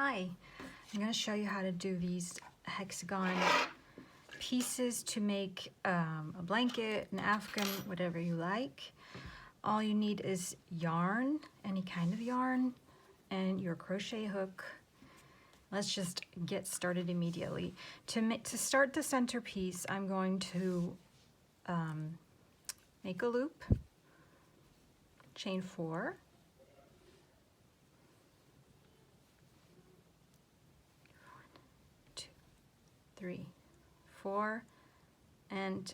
Hi, I'm going to show you how to do these hexagon pieces to make a blanket, an afghan, whatever you like. All you need is yarn, any kind of yarn, and your crochet hook. Let's just get started immediately. To start the centerpiece, I'm going to make a loop, chain 4, 3, 4, and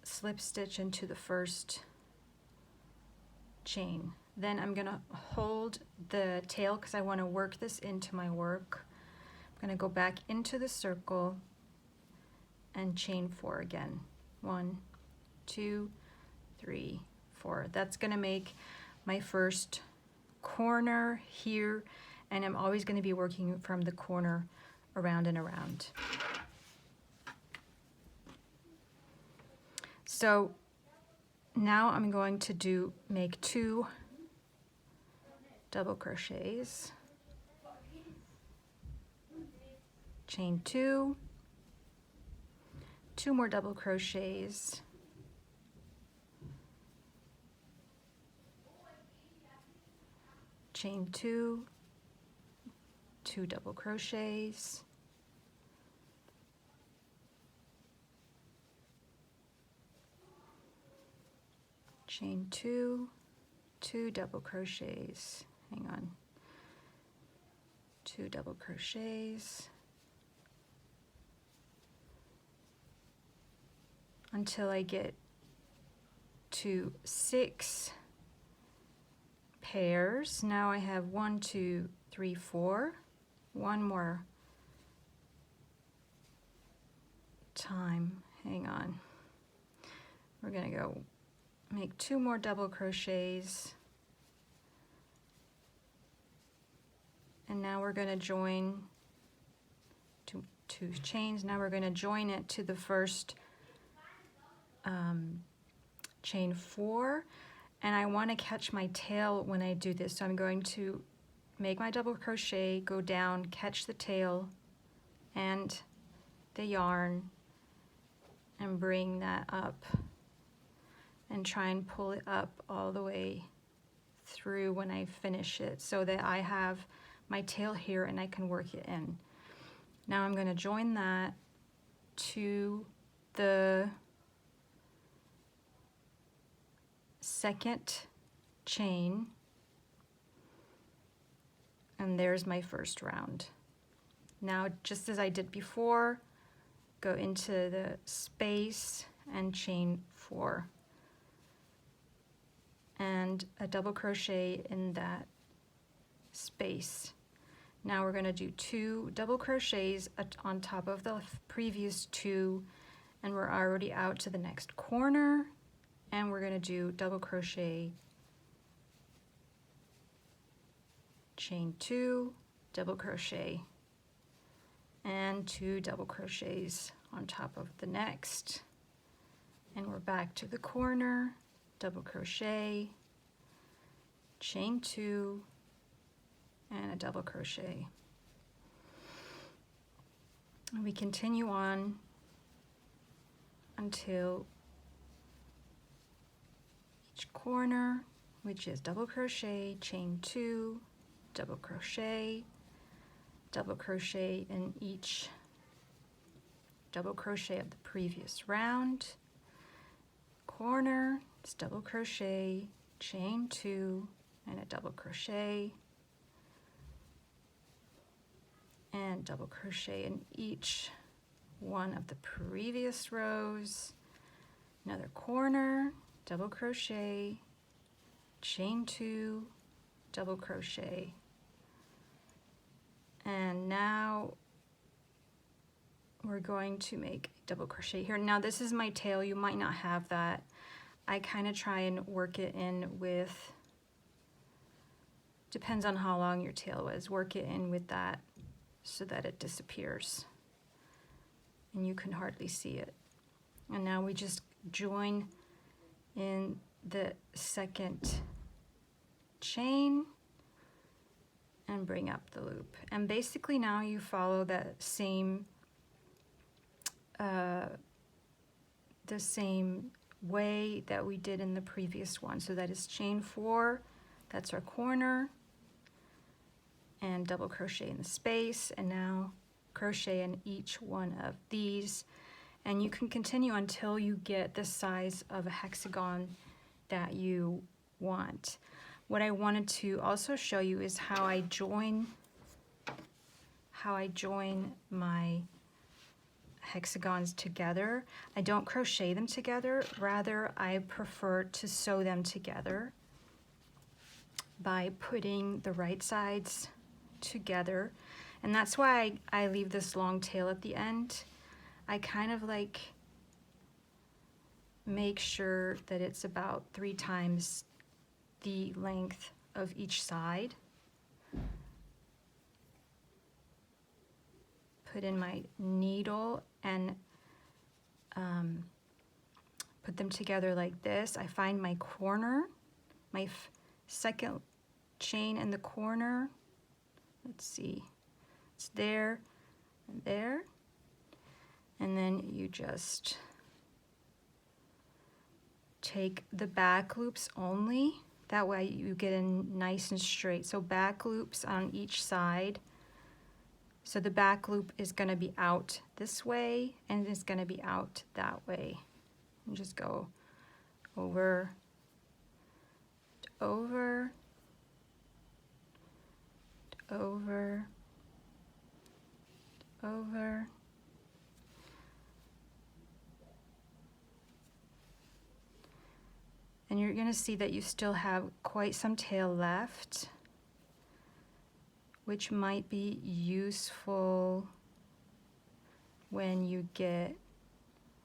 slip stitch into the first chain. Then I'm gonna hold the tail because I want to work this into my work. I'm gonna go back into the circle and chain 4 again. 1, 2, 3, 4. That's gonna make my first corner here, and I'm always going to be working from the corner around and around. So now I'm going to make 2 double crochets, chain 2, 2 more double crochets, chain 2, 2 double crochets, chain 2, 2 double crochets, hang on, 2 double crochets until I get to 6 pairs. Now I have 1, 2, 3, 4. One more time, hang on. We're gonna go make 2 more double crochets, and now we're gonna join two chains. Now we're gonna join it to the first chain 4, and I want to catch my tail when I do this, so I'm going to make my double crochet, go down, catch the tail and the yarn, and bring that up and try and pull it up all the way through when I finish it, so that I have my tail here and I can work it in. Now I'm going to join that to the second chain, and there's my first round. Now, just as I did before, go into the space and chain 4 and a double crochet in that space. Now we're going to do 2 double crochets on top of the previous 2, and we're already out to the next corner, and we're going to do double crochet, chain 2, double crochet, and 2 double crochets on top of the next, and we're back to the corner, double crochet, chain 2, and a double crochet. And we continue on until each corner, which is double crochet, chain 2, double crochet in each double crochet of the previous round. Corner, it's double crochet, chain 2, and a double crochet, and double crochet in each one of the previous rows. Another corner, double crochet, chain 2, double crochet, and now we're going to make a double crochet here. Now this is my tail, you might not have that. I kind of try and work it in with, depends on how long your tail is, work it in with that so that it disappears and you can hardly see it. And now we just join in the second chain and bring up the loop. And basically now you follow that same the same way that we did in the previous one. So that is chain 4, that's our corner, and double crochet in the space, and now crochet in each one of these, and you can continue until you get the size of a hexagon that you want. What I wanted to also show you is how I join my hexagons together. I don't crochet them together, rather I prefer to sew them together by putting the right sides together, and that's why I leave this long tail at the end. I kind of like make sure that it's about 3 times the length of each side. Put in my needle and put them together like this. I find my corner, my second chain in the corner. Let's see, it's there and there. And then you just take the back loops only. That way you get in nice and straight. So back loops on each side. So the back loop is going to be out this way and it's going to be out that way. And just go over, over, over, over. And you're going to see that you still have quite some tail left, which might be useful when you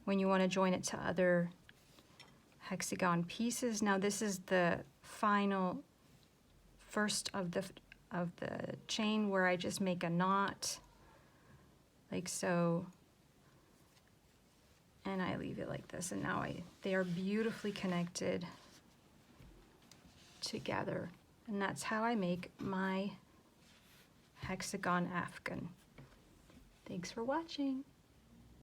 want to join it to other hexagon pieces. Now this is the final first of the chain where I just make a knot like so, and I leave it like this, and now they are beautifully connected together, and that's how I make my hexagon afghan. Thanks for watching.